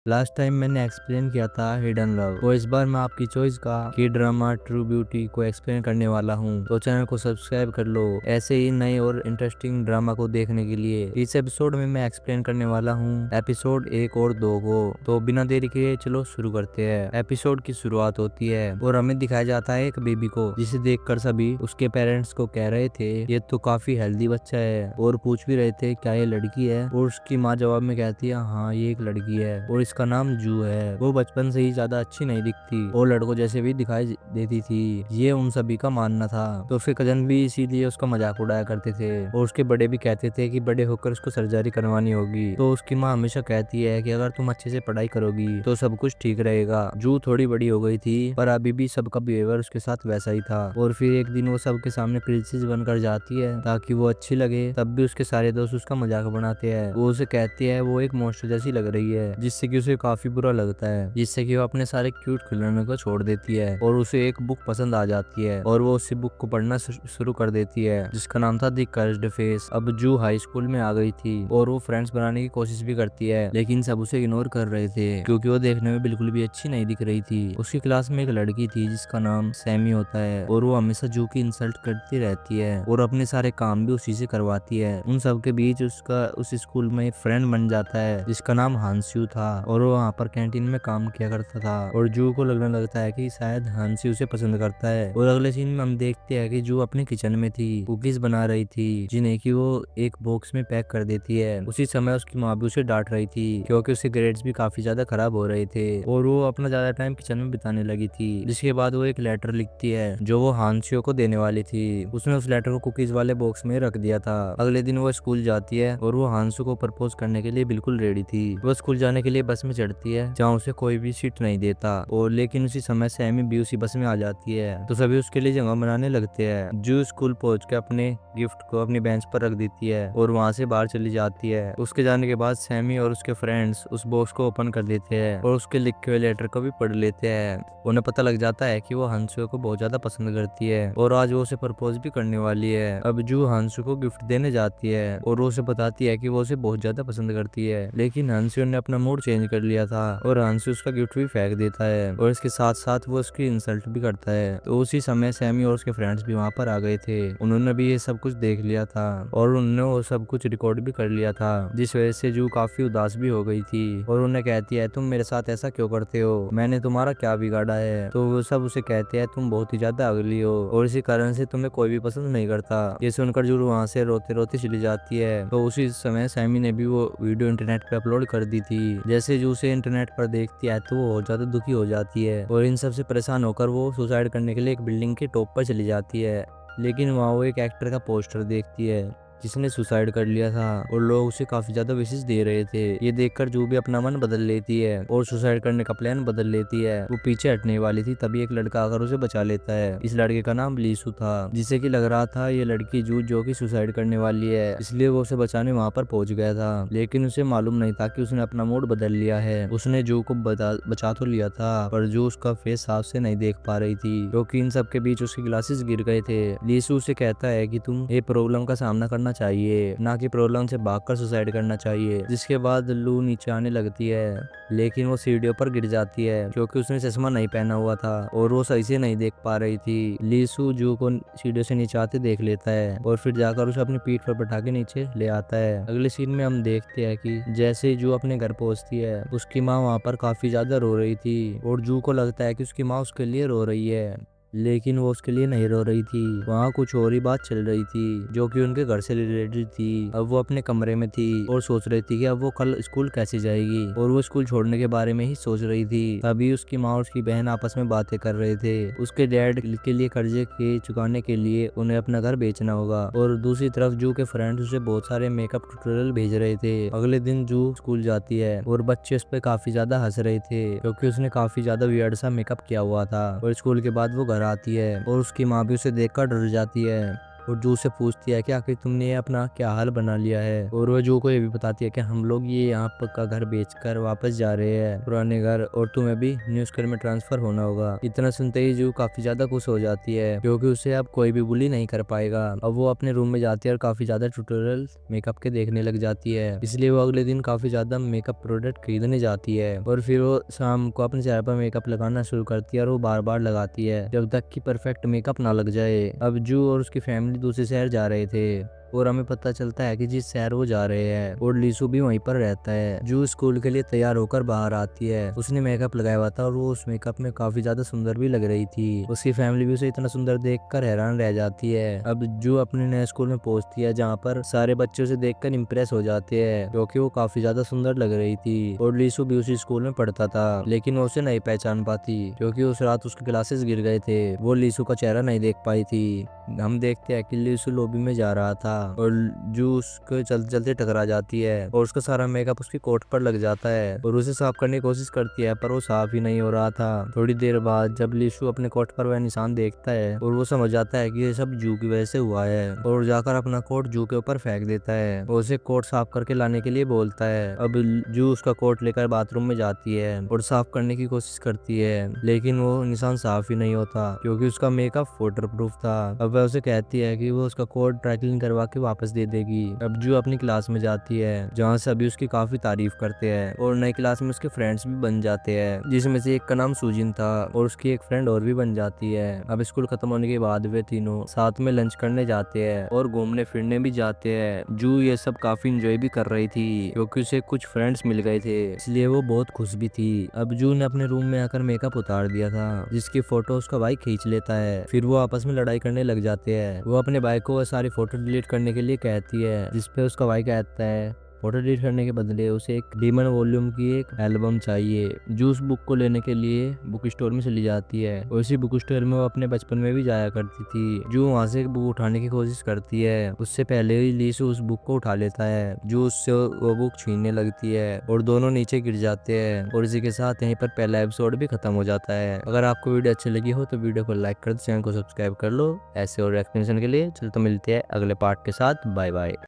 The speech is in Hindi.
लास्ट टाइम मैंने एक्सप्लेन किया था हिडन लव, तो इस बार मैं आपकी चॉइस का की ड्रामा ट्रू ब्यूटी को एक्सप्लेन करने वाला हूँ। तो चैनल को सब्सक्राइब कर लो ऐसे ही नए और इंटरेस्टिंग ड्रामा को देखने के लिए। इस एपिसोड में मैं एक्सप्लेन करने वाला हूँ एपिसोड 1 और 2 को। तो बिना देरी के चलो शुरू करते हैं। एपिसोड की शुरुआत होती है और हमें दिखाया जाता है एक बेबी को, जिसे देखकर सभी उसके पेरेंट्स को कह रहे थे ये तो काफी हेल्दी बच्चा है, और पूछ भी रहे थे क्या ये लड़की है। और उसकी माँ जवाब में कहती है हाँ ये एक लड़की है और इसका नाम जू है। वो बचपन से ही ज्यादा अच्छी नहीं दिखती और लड़कों जैसे भी दिखाई देती थी, ये उन सभी का मानना था। तो उसके कजन भी इसीलिए उसका मजाक उड़ाया करते थे और उसके बड़े भी कहते थे कि बड़े होकर उसको सर्जरी करवानी होगी। तो उसकी माँ हमेशा कहती है कि अगर तुम अच्छे से पढ़ाई करोगी तो सब कुछ ठीक रहेगा। जू थोड़ी बड़ी हो गई थी पर अभी भी सबका बिहेवियर उसके साथ वैसा ही था। और फिर एक दिन वो सबके सामने प्रिंसेस बनकर जाती है ताकि वो अच्छी लगे। तब भी उसके सारे दोस्त उसका मजाक बनाते हैं। वो उसे कहती है वो एक मॉन्स्टर जैसी लग रही है, जिससे कि उसे काफी बुरा लगता है, जिससे कि वो अपने सारे क्यूट खिलौनों को छोड़ देती है। और उसे एक बुक पसंद आ जाती है और वो उसी बुक को पढ़ना शुरू कर देती है, जिसका नाम था द कर्स्ड फेस। अब जू हाई स्कूल में आ गई थी और वो फ्रेंड्स बनाने की कोशिश भी करती है, लेकिन सब उसे इग्नोर कर रहे थे क्योंकि वो देखने में बिल्कुल भी अच्छी नहीं दिख रही थी। उसकी क्लास में एक लड़की थी जिसका नाम सैमी होता है और वो हमेशा जू की इंसल्ट करती रहती है और अपने सारे काम भी उसी से करवाती है। उन सब के बीच उसका उस स्कूल में एक फ्रेंड बन जाता है जिसका नाम हांस्यू था और वो वहाँ पर कैंटीन में काम किया करता था। और जू को लगने लगता है कि शायद हांस्यू उसे पसंद करता है। और अगले सीन में हम देखते हैं कि जू अपने किचन में थी, कुकीज बना रही थी जिन्हें कि वो एक बॉक्स में पैक कर देती है। उसी समय उसकी माँ भी उसे डांट रही थी क्योंकि उसके ग्रेड्स भी काफी ज्यादा खराब हो रहे थे और वो अपना ज्यादा टाइम किचन में बिताने लगी थी। जिसके बाद वो एक लेटर लिखती है जो वो हांस्यू को देने वाली थी। उसने उस लेटर को कुकीज वाले बॉक्स में रख दिया था। अगले दिन वो स्कूल जाती है और वो हांसू को प्रपोज करने के लिए बिल्कुल रेडी थी। वो स्कूल जाने के लिए बस में चढ़ती है जहाँ उसे कोई भी सीट नहीं देता, और लेकिन उसी समय सैमी भी उसी बस में आ जाती है। तो सभी उसके लिए जगह बनाने लगते हैं। जो स्कूल पहुंच के अपने गिफ्ट को अपनी बेंच पर रख देती है और वहां से बाहर चली जाती है। उसके जाने के बाद सैमी और उसके फ्रेंड्स उस बॉक्स को ओपन कर लेते हैं और उसके लिखे हुए लेटर को भी पढ़ लेते हैं। उन्हें पता लग जाता है कि वो हंसू को बहुत ज्यादा पसंद करती है और आज वो उसे प्रपोज भी करने वाली है। अब जू हंसू को गिफ्ट देने जाती है और वो उसे बताती है कि वो उसे बहुत ज्यादा पसंद करती है, लेकिन हंसू ने अपना मूड चेंज कर लिया था और हंसू उसका गिफ्ट भी फेंक देता है और इसके साथ साथ वो उसकी इंसल्ट भी करता है। तो उसी समय सैमी और उसके फ्रेंड्स भी वहाँ पर आ गए थे। उन्होंने भी ये सब कुछ देख लिया था और उन्होंने वो सब कुछ रिकॉर्ड भी कर लिया था, जिस वजह से जू काफी उदास भी हो गई थी और उन्हें कहती है तुम मेरे साथ ऐसा क्यों करते हो, मैंने तुम्हारा क्या बिगाड़ा है। तो वो सब उसे कहते हैं तुम बहुत ही ज्यादा अगली हो और इसी कारण से तुम्हें कोई भी पसंद नहीं करता। ये सुनकर जू वहां से रोते रोते चली जाती है। तो उसी समय सैमी ने भी वो वीडियो इंटरनेट पे अपलोड कर दी थी। जैसे जू उसे इंटरनेट पर देखती है तो वो बहुत ज्यादा दुखी हो जाती है और इन सब से परेशान होकर वो सुसाइड करने के लिए एक बिल्डिंग के टॉप पर चली जाती है। लेकिन वहाँ वो एक एक्टर का पोस्टर देखती है जिसने सुसाइड कर लिया था और लोग उसे काफी ज्यादा विशेष दे रहे थे। ये देखकर जू भी अपना मन बदल लेती है और सुसाइड करने का प्लान बदल लेती है। वो पीछे हटने वाली थी तभी एक लड़का आकर उसे बचा लेता है। इस लड़के का नाम लीसू था, जिसे कि लग रहा था ये लड़की जू जो कि सुसाइड करने वाली है, इसलिए वो उसे बचाने वहां पर पहुंच गया था। लेकिन उसे मालूम नहीं था कि उसने अपना मूड बदल लिया है। उसने जू को बचा तो लिया था पर जू उसका फेस साफ से नहीं देख पा रही थी क्योंकि इन सब के बीच उसके ग्लासेस गिर गए थे। लीसू उसे कहता है कि तुम ये प्रॉब्लम का सामना करना चाहिए, ना कि प्रॉब्लम से भागकर सुसाइड करना चाहिए। जिसके बाद लू नीचे आने लगती है, लेकिन वो सीढ़ियों पर गिर जाती है क्योंकि उसने चश्मा नहीं पहना हुआ था और वो सही से नहीं देख पा रही थी। लीसू जू को सीढ़ियों से नीचे आते देख लेता है और फिर जाकर उसे अपनी पीठ पर बैठा के नीचे ले आता है। अगले सीन में हम देखते हैं कि जैसे जू अपने घर पहुंचती है उसकी माँ वहाँ पर काफी ज्यादा रो रही थी और जू को लगता है कि उसकी माँ उसके लिए रो रही है, लेकिन वो उसके लिए नहीं रो रही थी। वहाँ कुछ और ही बात चल रही थी जो कि उनके घर से रिलेटेड थी। अब वो अपने कमरे में थी और सोच रही थी कि अब वो कल स्कूल कैसे जाएगी और वो स्कूल छोड़ने के बारे में ही सोच रही थी। तभी उसकी माँ और उसकी बहन आपस में बातें कर रहे थे। उसके डैड के लिए कर्जे के चुकाने के लिए उन्हें अपना घर बेचना होगा और दूसरी तरफ जू के फ्रेंड्स उसे बहुत सारे मेकअप ट्यूटोरियल भेज रहे थे। अगले दिन जू स्कूल जाती है और बच्चे उस पर काफी ज्यादा हंस रहे थे क्योंकि उसने काफी ज्यादा वियर्ड सा मेकअप किया हुआ था। और स्कूल के बाद वो घर आती है और उसकी माँ भी उसे देखकर डर जाती है और जू से पूछती है कि आखिर तुमने ये अपना क्या हाल बना लिया है। और वो जू को ये भी बताती है कि हम लोग ये यहाँ पर का घर बेचकर वापस जा रहे हैं पुराने घर, और तुम्हें भी न्यू स्कूल में ट्रांसफर होना होगा। इतना सुनते ही जू काफी ज्यादा खुश हो जाती है क्योंकि उसे अब कोई भी बुली नहीं कर पाएगा। अब वो अपने रूम में जाती है और काफी ज्यादा ट्यूटोरियल मेकअप के देखने लग जाती है, इसलिए वो अगले दिन काफी ज्यादा मेकअप प्रोडक्ट खरीदने जाती है। और फिर वो शाम को अपने चेहरे पर मेकअप लगाना शुरू करती है और वो बार बार लगाती है जब तक कि परफेक्ट मेकअप ना लग जाए। अब जू और उसकी फैमिली दूसरे शहर जा रहे थे और हमें पता चलता है कि जिस शहर वो जा रहे हैं और लीसू भी वहीं पर रहता है। जू स्कूल के लिए तैयार होकर बाहर आती है, उसने मेकअप लगाया हुआ था और वो उस मेकअप में काफी ज्यादा सुंदर भी लग रही थी। उसकी फैमिली भी उसे इतना सुंदर देखकर हैरान रह जाती है। अब जू अपने नए स्कूल में पहुंचती है जहाँ पर सारे बच्चे उसे देखकर इम्प्रेस हो जाते हैं क्योंकि वो काफी ज्यादा सुंदर लग रही थी। और लीसू भी उसी स्कूल में पढ़ता था लेकिन वो उसे नहीं पहचान पाती क्योंकि उस रात उसके ग्लासेस गिर गए थे। वो लीसू का चेहरा नहीं देख पाई थी। हम देखते हैं कि लीसू लॉबी में जा रहा था और जू उसको चलते चलते टकरा जाती है और उसका सारा मेकअप उसकी कोट पर लग जाता है और उसे साफ करने की कोशिश करती है पर वो साफ ही नहीं हो रहा था। थोड़ी देर बाद जब लीसू अपने कोट पर वह निशान देखता है और वो समझ जाता है कि ये सब जू की वजह से हुआ है और जाकर अपना कोट जू के ऊपर फेंक देता है और उसे कोट साफ करके लाने के लिए बोलता है। अब जू उसका कोट लेकर बाथरूम में जाती है और साफ करने की कोशिश करती है लेकिन वो निशान साफ ही नहीं होता क्योंकि उसका मेकअप वाटर प्रूफ था। अब वह उसे कहती है कि वो उसका कोट ड्राई क्लीन करवा के वापस दे देगी। अब जू अपनी क्लास में जाती है जहाँ सभी उसकी काफी तारीफ करते हैं और नई क्लास में उसके फ्रेंड्स भी बन जाते हैं जिसमें से एक का नाम सुजिन था और उसकी एक फ्रेंड और भी बन जाती है। अब स्कूल खत्म होने के बाद वे तीनों साथ में लंच करने जाते हैं और घूमने फिरने भी जाते हैं। जू ये सब काफी इंजॉय भी कर रही थी क्योंकि उसे कुछ फ्रेंड्स मिल गए थे, इसलिए वो बहुत खुश भी थी। अब जू ने अपने रूम में आकर मेकअप उतार दिया था जिसकी फोटो उसका भाई खींच लेता है। फिर वो आपस में लड़ाई करने लग जाते हैं। वो अपने भाई को वो सारी फोटो डिलीट करने के लिए कहती है जिसपे उसका भाई कहता है फोटो डिलीट करने के बदले उसे एक डीमन वॉल्यूम की एक एल्बम चाहिए। जूस बुक को लेने के लिए बुक स्टोर में चली जाती है और उसी बुक स्टोर में वो अपने बचपन में भी जाया करती थी। जू वहाँ से बुक उठाने की कोशिश करती है, उससे पहले ही लीसू उस बुक को उठा लेता है। जू उससे वो बुक छीनने लगती है और दोनों नीचे गिर जाते हैं और इसी के साथ यहीं पर पहला एपिसोड भी खत्म हो जाता है। अगर आपको वीडियो अच्छी लगी हो तो वीडियो को लाइक कर दो, चैनल को सब्सक्राइब कर लो ऐसे और एक्सप्लेनेशन के लिए। चलो तो मिलते हैं अगले पार्ट के साथ। Bye bye.